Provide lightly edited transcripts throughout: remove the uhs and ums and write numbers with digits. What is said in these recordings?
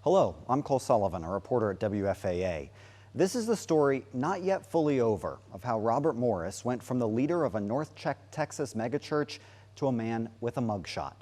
Hello, I'm Cole Sullivan, a reporter at WFAA. This is the story, not yet fully over, of how Robert Morris went from the leader of a North Texas megachurch to a man with a mugshot.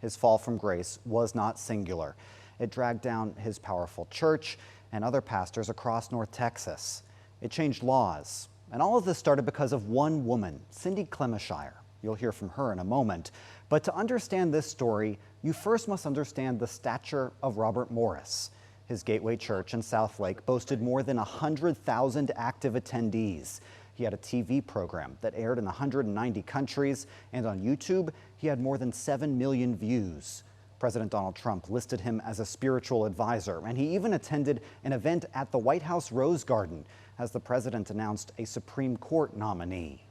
His fall from grace was not singular. It dragged down his powerful church and other pastors across North Texas. It changed laws. And all of this started because of one woman, Cindy Clemmishire. You'll hear from her in a moment. But to understand this story, you first must understand the stature of Robert Morris. His Gateway Church in Southlake boasted more than 100,000 active attendees. He had a TV program that aired in 190 countries, and on YouTube, he had more than 7 million views. President Donald Trump listed him as a spiritual advisor, and he even attended an event at the White House Rose Garden as the president announced a Supreme Court nominee.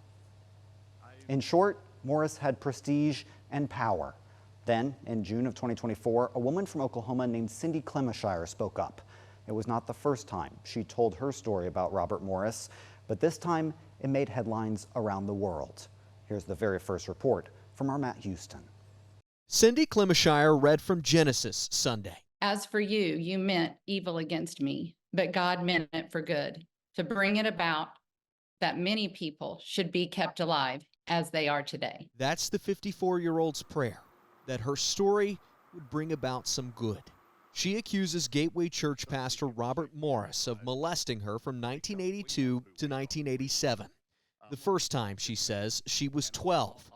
In short, Morris had prestige and power. Then, in June of 2024, a woman from Oklahoma named Cindy Clemmishire spoke up. It was not the first time she told her story about Robert Morris, but this time it made headlines around the world. Here's the very first report from our Matt Houston. Cindy Clemmishire read from Genesis Sunday. As for you, you meant evil against me, but God meant it for good, to bring it about that many people should be kept alive as they are today. That's the 54-year-old's prayer, that her story would bring about some good. She accuses Gateway Church pastor Robert Morris of molesting her from 1982 to 1987. The first time, she says, she was 12.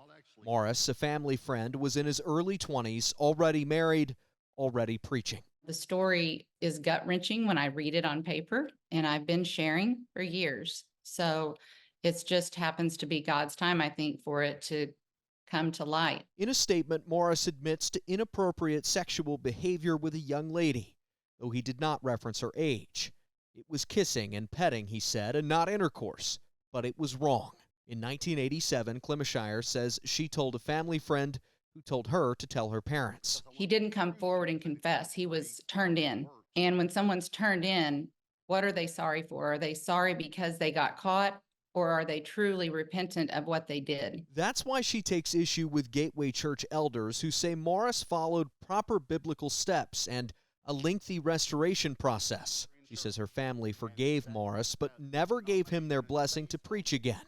Morris, a family friend, was in his early 20s, already married, already preaching. The story is gut-wrenching when I read it on paper, and I've been sharing for years. So it just happens to be God's time, I think, for it to come to light. In a statement, Morris admits to inappropriate sexual behavior with a young lady, though he did not reference her age. It was kissing and petting, he said, and not intercourse, but it was wrong. In 1987, Clemmishire says she told a family friend who told her to tell her parents. He didn't come forward and confess. He was turned in. And when someone's turned in, what are they sorry for? Are they sorry because they got caught? Or are they truly repentant of what they did? That's why she takes issue with Gateway Church elders who say Morris followed proper biblical steps and a lengthy restoration process. She says her family forgave Morris, but never gave him their blessing to preach again.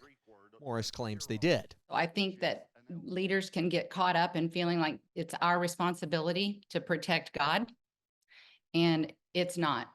Morris claims they did. I think that leaders can get caught up in feeling like it's our responsibility to protect God, and it's not.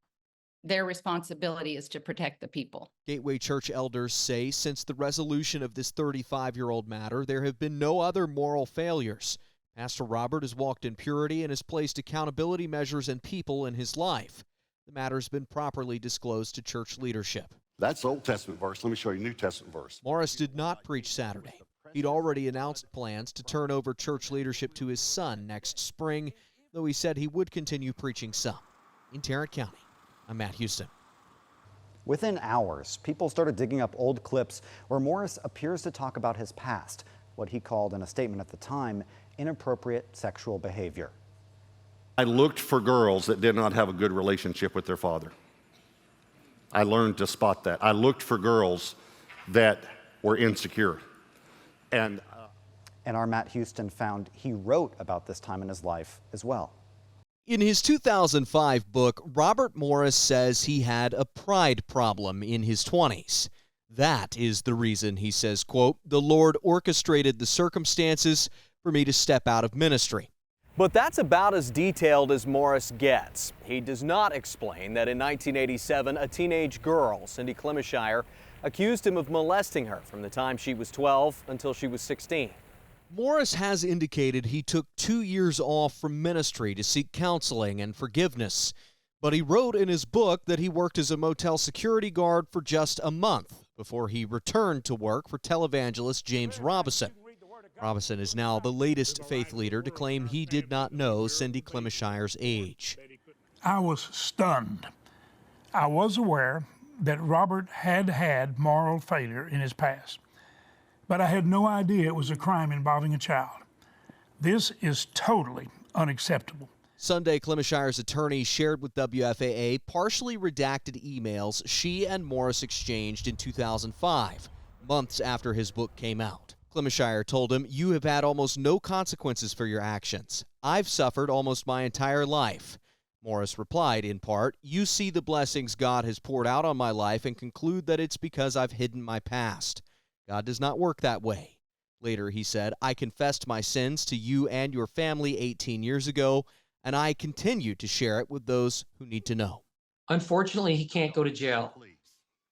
Their responsibility is to protect the people. Gateway Church elders say since the resolution of this 35-year-old matter, there have been no other moral failures. Pastor Robert has walked in purity and has placed accountability measures and people in his life. The matter has been properly disclosed to church leadership. That's Old Testament verse. Let me show you a New Testament verse. Morris did not preach Saturday. He'd already announced plans to turn over church leadership to his son next spring, though he said he would continue preaching some. In Tarrant County, I'm Matt Houston. Within hours, people started digging up old clips where Morris appears to talk about his past, what he called in a statement at the time, inappropriate sexual behavior. I looked for girls that did not have a good relationship with their father. I learned to spot that. I looked for girls that were insecure. And our Matt Houston found he wrote about this time in his life as well. In his 2005 book, Robert Morris says he had a pride problem in his 20s. That is the reason, he says, quote, "The Lord orchestrated the circumstances for me to step out of ministry." But that's about as detailed as Morris gets. He does not explain that in 1987, a teenage girl, Cindy Clemmishire, accused him of molesting her from the time she was 12 until she was 16. Morris has indicated he took 2 years off from ministry to seek counseling and forgiveness. But he wrote in his book that he worked as a motel security guard for just a month before he returned to work for televangelist James Robison. Robison is now the latest faith leader to claim he did not know Cindy Clemmishire's age. I was stunned. I was aware that Robert had had moral failure in his past, but I had no idea it was a crime involving a child. This is totally unacceptable. Sunday, Clemmishire's attorney shared with WFAA partially redacted emails she and Morris exchanged in 2005, months after his book came out. Clemmishire told him, "You have had almost no consequences for your actions. I've suffered almost my entire life. Morris replied, in part, "You see the blessings God has poured out on my life and conclude that it's because I've hidden my past. God does not work that way." Later, he said, "I confessed my sins to you and your family 18 years ago, and I continue to share it with those who need to know." Unfortunately, he can't go to jail,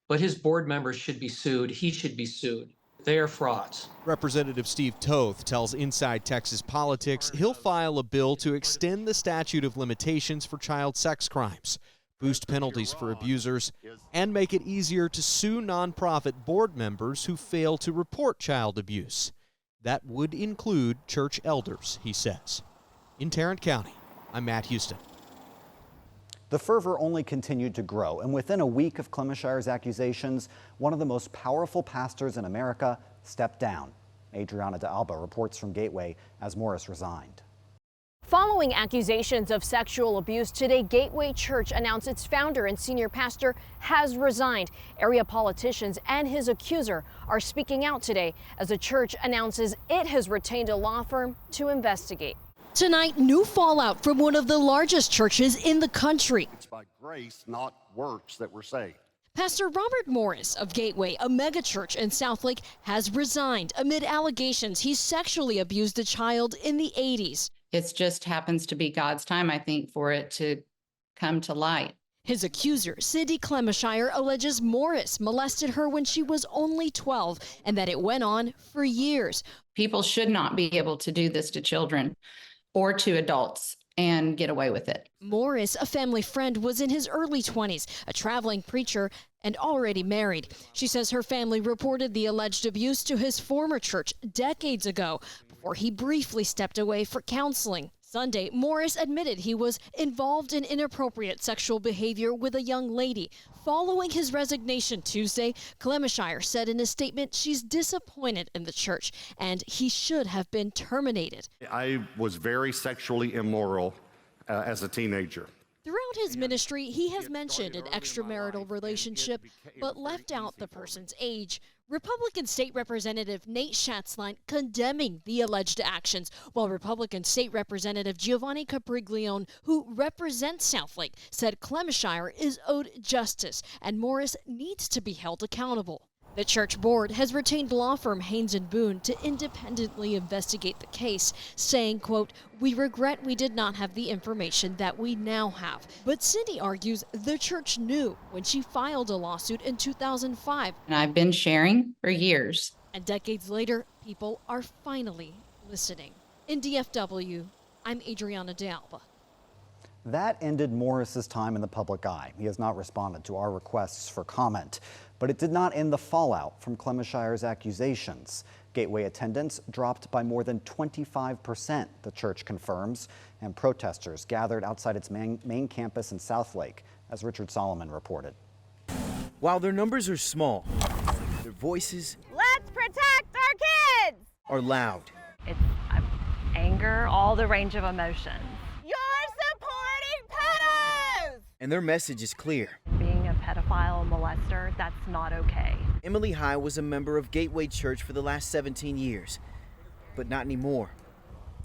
but his board members should be sued. He should be sued. They are frauds. Representative Steve Toth tells Inside Texas Politics he'll file a bill to extend the statute of limitations for child sex crimes, boost penalties for abusers, and make it easier to sue nonprofit board members who fail to report child abuse. That would include church elders, he says. In Tarrant County, I'm Matt Houston. The fervor only continued to grow, and within a week of Clemmishire's accusations, one of the most powerful pastors in America stepped down. Adriana de Alba reports from Gateway as Morris resigned. Following accusations of sexual abuse, today Gateway Church announced its founder and senior pastor has resigned. Area politicians and his accuser are speaking out today as the church announces it has retained a law firm to investigate. Tonight, new fallout from one of the largest churches in the country. It's by grace, not works, that we're saved. Pastor Robert Morris of Gateway, a megachurch in Southlake, has resigned amid allegations he sexually abused a child in the 80s. It just happens to be God's time, I think, for it to come to light. His accuser, Cindy Clemmishire, alleges Morris molested her when she was only 12 and that it went on for years. People should not be able to do this to children or to adults and get away with it. Morris, a family friend, was in his early 20s, a traveling preacher, and already married. She says her family reported the alleged abuse to his former church decades ago before he briefly stepped away for counseling. Sunday, Morris admitted he was involved in inappropriate sexual behavior with a young lady. Following his resignation Tuesday, Clemmishire said in a statement she's disappointed in the church and he should have been terminated. I was very sexually immoral as a teenager. Throughout his ministry, he has mentioned an extramarital relationship, but left out the person's age. Republican State Representative Nate Schatzline condemning the alleged actions, while Republican State Representative Giovanni Capriglione, who represents Southlake, said Clemmishire is owed justice and Morris needs to be held accountable. The church board has retained law firm Haynes & Boone to independently investigate the case, saying, quote, "We regret we did not have the information that we now have." But Cindy argues the church knew when she filed a lawsuit in 2005. And I've been sharing for years. And decades later, people are finally listening. In DFW, I'm Adriana de Alba. That ended Morris's time in the public eye. He has not responded to our requests for comment, but it did not end the fallout from Clemmishire's accusations. Gateway attendance dropped by more than 25%, the church confirms, and protesters gathered outside its main campus in Southlake, as Richard Solomon reported. While their numbers are small, their voices Let's protect our kids! are loud. It's anger, all the range of emotions. You're supporting pedos! And their message is clear. Being a pedophile molester, that's not okay. Emily High was a member of Gateway Church for the last 17 years, but not anymore.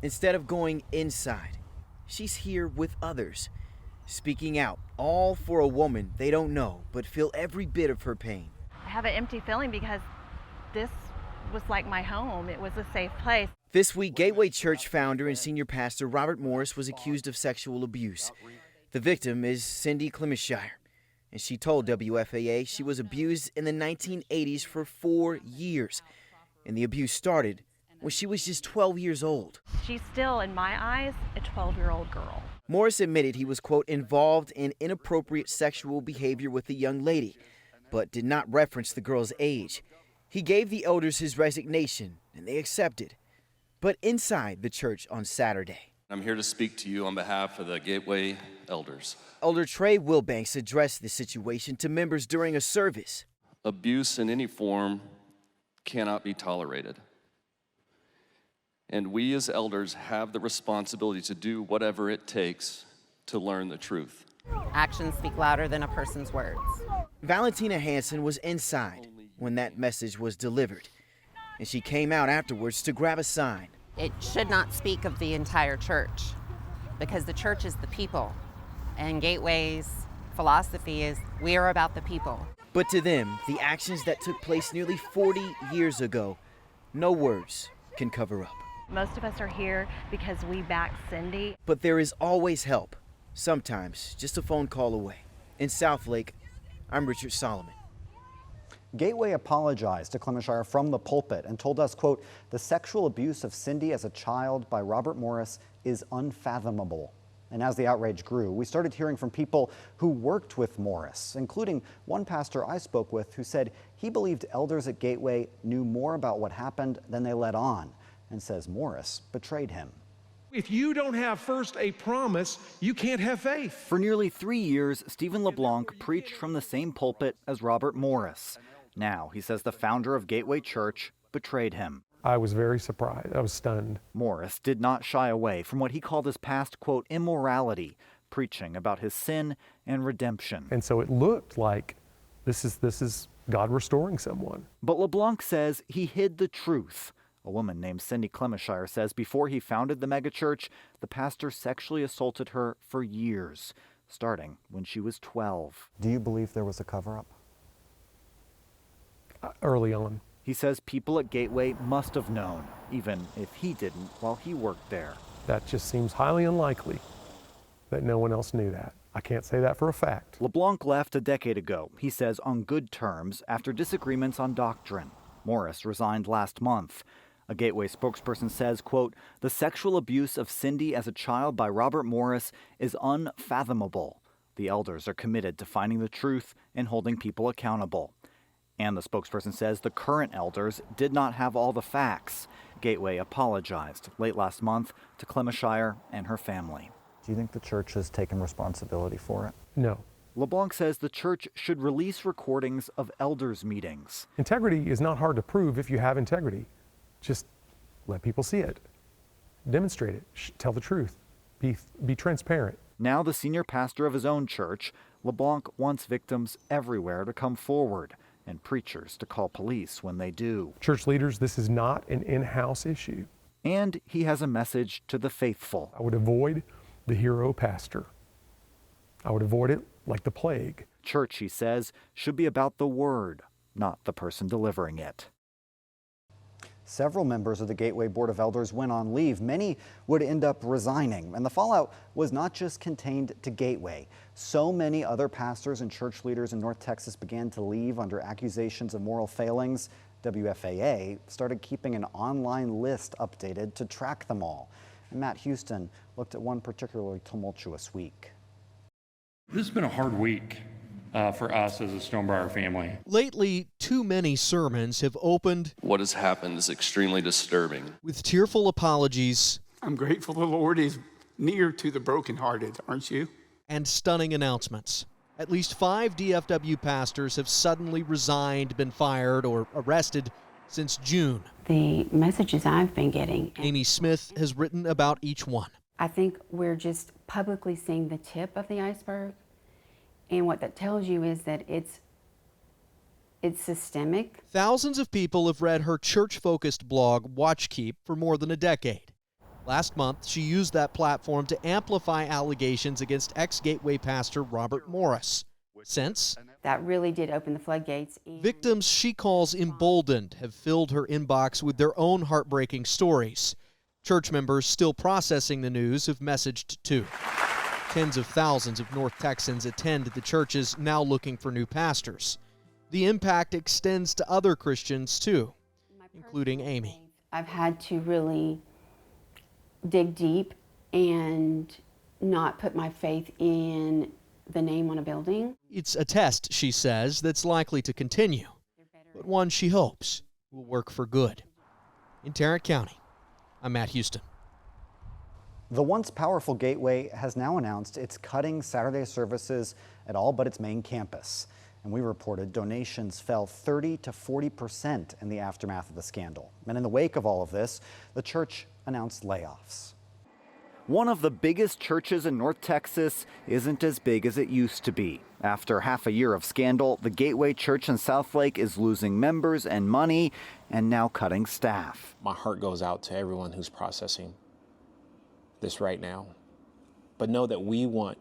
Instead of going inside, she's here with others, speaking out, all for a woman they don't know, but feel every bit of her pain. I have an empty feeling because this was like my home. It was a safe place. This week, Gateway Church founder and senior pastor Robert Morris was accused of sexual abuse. The victim is Cindy Clemmishire, and she told WFAA she was abused in the 1980s for 4 years, and the abuse started when she was just 12 years old. She's still, in my eyes, a 12-year-old girl. Morris admitted he was, quote, involved in inappropriate sexual behavior with the young lady, but did not reference the girl's age. He gave the elders his resignation, and they accepted. But inside the church on Saturday, I'm here to speak to you on behalf of the Gateway elders. Elder Trey Wilbanks addressed the situation to members during a service. Abuse in any form cannot be tolerated. And we as elders have the responsibility to do whatever it takes to learn the truth. Actions speak louder than a person's words. Valentina Hansen was inside when that message was delivered, and she came out afterwards to grab a sign. It should not speak of the entire church because the church is the people. And Gateway's philosophy is we are about the people. But to them, the actions that took place nearly 40 years ago, no words can cover up. Most of us are here because we back Cindy. But there is always help, sometimes just a phone call away. In Southlake, I'm Richard Solomon. Gateway apologized to Clemmishire from the pulpit and told us, quote, "The sexual abuse of Cindy as a child by Robert Morris is unfathomable." And as the outrage grew, we started hearing from people who worked with Morris, including one pastor I spoke with who said he believed elders at Gateway knew more about what happened than they let on, and says Morris betrayed him. If you don't have first a promise, you can't have faith. For nearly 3 years, Stephen LeBlanc preached from the same pulpit as Robert Morris. Now, he says the founder of Gateway Church betrayed him. I was very surprised. I was stunned. Morris did not shy away from what he called his past, quote, immorality, preaching about his sin and redemption. And so it looked like this is God restoring someone. But LeBlanc says he hid the truth. A woman named Cindy Clemmishire says before he founded the megachurch, the pastor sexually assaulted her for years, starting when she was 12. Do you believe there was a cover-up? Early on. He says people at Gateway must have known, even if he didn't while he worked there. That just seems highly unlikely that no one else knew that. I can't say that for a fact. LeBlanc left a decade ago, he says on good terms, after disagreements on doctrine. Morris resigned last month. A Gateway spokesperson says, quote, "The sexual abuse of Cindy as a child by Robert Morris is unfathomable. The elders are committed to finding the truth and holding people accountable." And the spokesperson says the current elders did not have all the facts. Gateway apologized late last month to Clemmishire and her family. Do you think the church has taken responsibility for it? No. LeBlanc says the church should release recordings of elders' meetings. Integrity is not hard to prove if you have integrity. Just let people see it. Demonstrate it. Tell the truth. Be transparent. Now the senior pastor of his own church, LeBlanc wants victims everywhere to come forward and preachers to call police when they do. Church leaders, this is not an in-house issue. And he has a message to the faithful. I would avoid the hero pastor. I would avoid it like the plague. Church, he says, should be about the word, not the person delivering it. Several members of the Gateway Board of Elders went on leave. Many would end up resigning, and the fallout was not just contained to Gateway. So many other pastors and church leaders in North Texas began to leave under accusations of moral failings. WFAA started keeping an online list updated to track them all. And Matt Houston looked at one particularly tumultuous week. This has been a hard week for us as a Stonebriar family. Lately, too many sermons have opened. What has happened is extremely disturbing. With tearful apologies. I'm grateful the Lord is near to the brokenhearted, aren't you? And stunning announcements. At least 5 DFW pastors have suddenly resigned, been fired, or arrested since June. The messages I've been getting. Amy Smith has written about each one. I think we're just publicly seeing the tip of the iceberg. And what that tells you is that it's systemic. Thousands of people have read her church-focused blog, Watchkeep, for more than a decade. Last month, she used that platform to amplify allegations against ex-Gateway pastor Robert Morris. Since, that really did open the floodgates. Victims she calls emboldened have filled her inbox with their own heartbreaking stories. Church members still processing the news have messaged too. Tens of thousands of North Texans attend the churches now looking for new pastors. The impact extends to other Christians too, including Amy. I've had to really dig deep and not put my faith in the name on a building. It's a test, she says, that's likely to continue, but one she hopes will work for good. In Tarrant County, I'm Matt Houston. The once powerful Gateway has now announced it's cutting Saturday services at all but its main campus. And we reported donations fell 30 to 40% in the aftermath of the scandal. And in the wake of all of this, the church announced layoffs. One of the biggest churches in North Texas isn't as big as it used to be. After half a year of scandal, the Gateway Church in Southlake is losing members and money and now cutting staff. My heart goes out to everyone who's processing this right now. But know that we want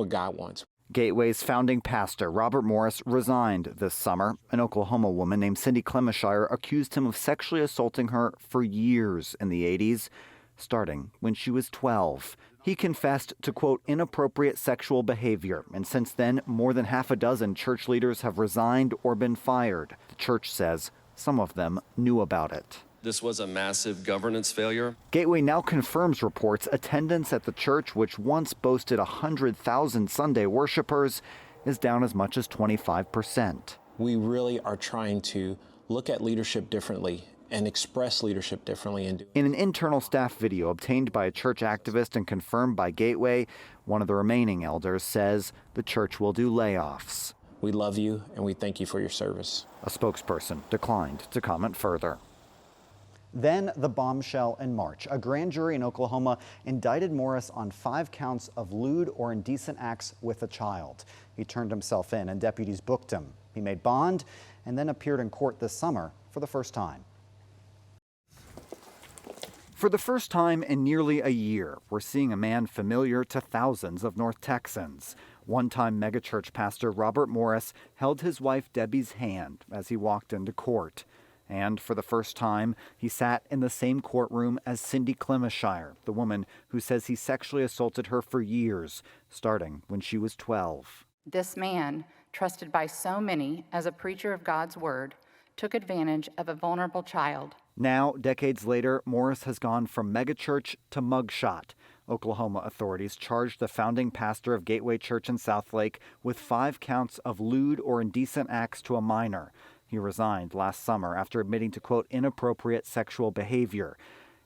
what God wants. Gateway's founding pastor, Robert Morris, resigned this summer. An Oklahoma woman named Cindy Clemmishire accused him of sexually assaulting her for years in the 80s, starting when she was 12. He confessed to, quote, inappropriate sexual behavior, and since then, more than half a dozen church leaders have resigned or been fired. The church says some of them knew about it. This was a massive governance failure. Gateway now confirms reports attendance at the church, which once boasted 100,000 Sunday worshipers, is down as much as 25%. We really are trying to look at leadership differently and express leadership differently. In an internal staff video obtained by a church activist and confirmed by Gateway, one of the remaining elders says the church will do layoffs. We love you and we thank you for your service. A spokesperson declined to comment further. Then the bombshell in March. A grand jury in Oklahoma indicted Morris on 5 counts of lewd or indecent acts with a child. He turned himself in and deputies booked him. He made bond and then appeared in court this summer for the first time. For the first time in nearly a year, we're seeing a man familiar to thousands of North Texans. One-time megachurch pastor Robert Morris held his wife Debbie's hand as he walked into court. And for the first time, he sat in the same courtroom as Cindy Clemmishire, the woman who says he sexually assaulted her for years, starting when she was 12. This man, trusted by so many as a preacher of God's word, took advantage of a vulnerable child. Now, decades later, Morris has gone from megachurch to mugshot. Oklahoma authorities charged the founding pastor of Gateway Church in Southlake with 5 counts of lewd or indecent acts to a minor. He resigned last summer after admitting to, quote, inappropriate sexual behavior.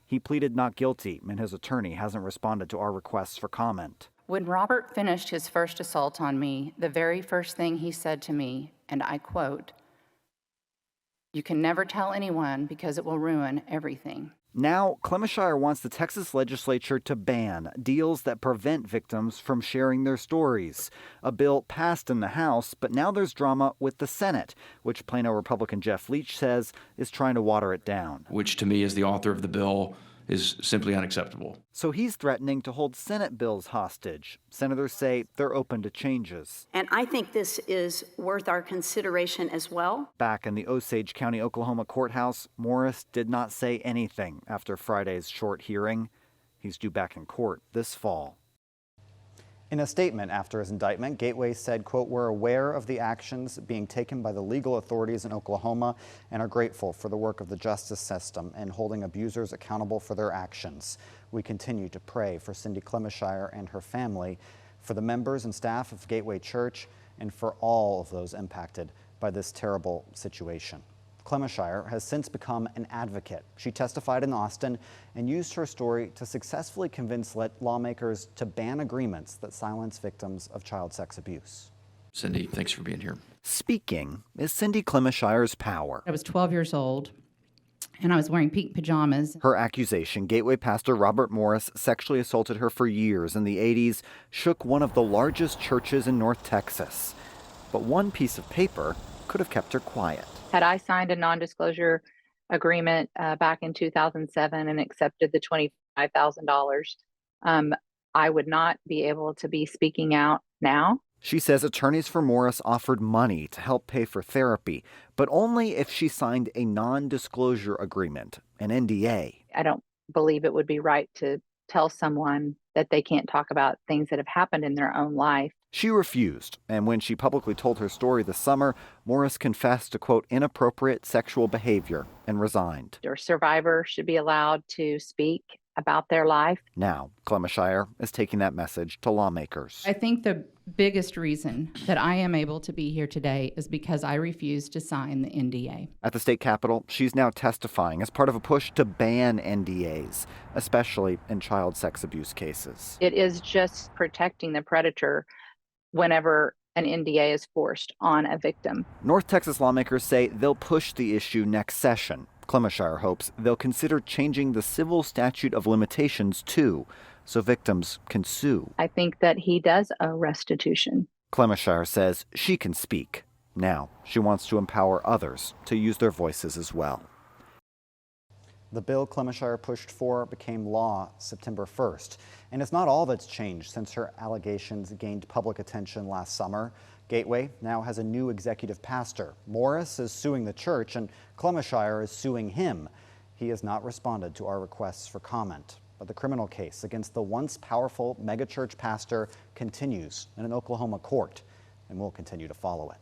He pleaded not guilty, and his attorney hasn't responded to our requests for comment. When Robert finished his first assault on me, the very first thing he said to me, and I quote, "You can never tell anyone because it will ruin everything." Now, Clemmishire wants the Texas legislature to ban deals that prevent victims from sharing their stories. A bill passed in the House, but now there's drama with the Senate, which Plano Republican Jeff Leach says is trying to water it down. Which to me, as the author of the bill, is simply unacceptable. So he's threatening to hold Senate bills hostage. Senators say they're open to changes. And I think this is worth our consideration as well. Back in the Osage County, Oklahoma courthouse, Morris did not say anything after Friday's short hearing. He's due back in court this fall. In a statement after his indictment, Gateway said, quote, "We're aware of the actions being taken by the legal authorities in Oklahoma and are grateful for the work of the justice system in holding abusers accountable for their actions. We continue to pray for Cindy Clemmishire and her family, for the members and staff of Gateway Church, and for all of those impacted by this terrible situation." Clemmishire has since become an advocate. She testified in Austin and used her story to successfully convince lawmakers to ban agreements that silence victims of child sex abuse. Cindy, thanks for being here. Speaking is Cindy Clemmishire's power. I was 12 years old, and I was wearing pink pajamas. Her accusation, Gateway pastor Robert Morris sexually assaulted her for years in the 80s, shook one of the largest churches in North Texas. But one piece of paper could have kept her quiet. Had I signed a non-disclosure agreement back in 2007 and accepted the $25,000, I would not be able to be speaking out now. She says attorneys for Morris offered money to help pay for therapy, but only if she signed a non-disclosure agreement, an NDA. I don't believe it would be right to tell someone that they can't talk about things that have happened in their own life. She refused, and when she publicly told her story this summer, Morris confessed to, quote, inappropriate sexual behavior and resigned. Your survivor should be allowed to speak about their life. Now, Clemmishire is taking that message to lawmakers. I think the biggest reason that I am able to be here today is because I refused to sign the NDA. At the state capitol, she's now testifying as part of a push to ban NDAs, especially in child sex abuse cases. It is just protecting the predator whenever an NDA is forced on a victim. North Texas lawmakers say they'll push the issue next session. Clemmishire hopes they'll consider changing the civil statute of limitations too, so victims can sue. I think that he does owe restitution. Clemmishire says she can speak. Now she wants to empower others to use their voices as well. The bill Clemmishire pushed for became law September 1st. And it's not all that's changed since her allegations gained public attention last summer. Gateway now has a new executive pastor. Morris is suing the church and Clemmishire is suing him. He has not responded to our requests for comment. But the criminal case against the once powerful megachurch pastor continues in an Oklahoma court, and we'll continue to follow it.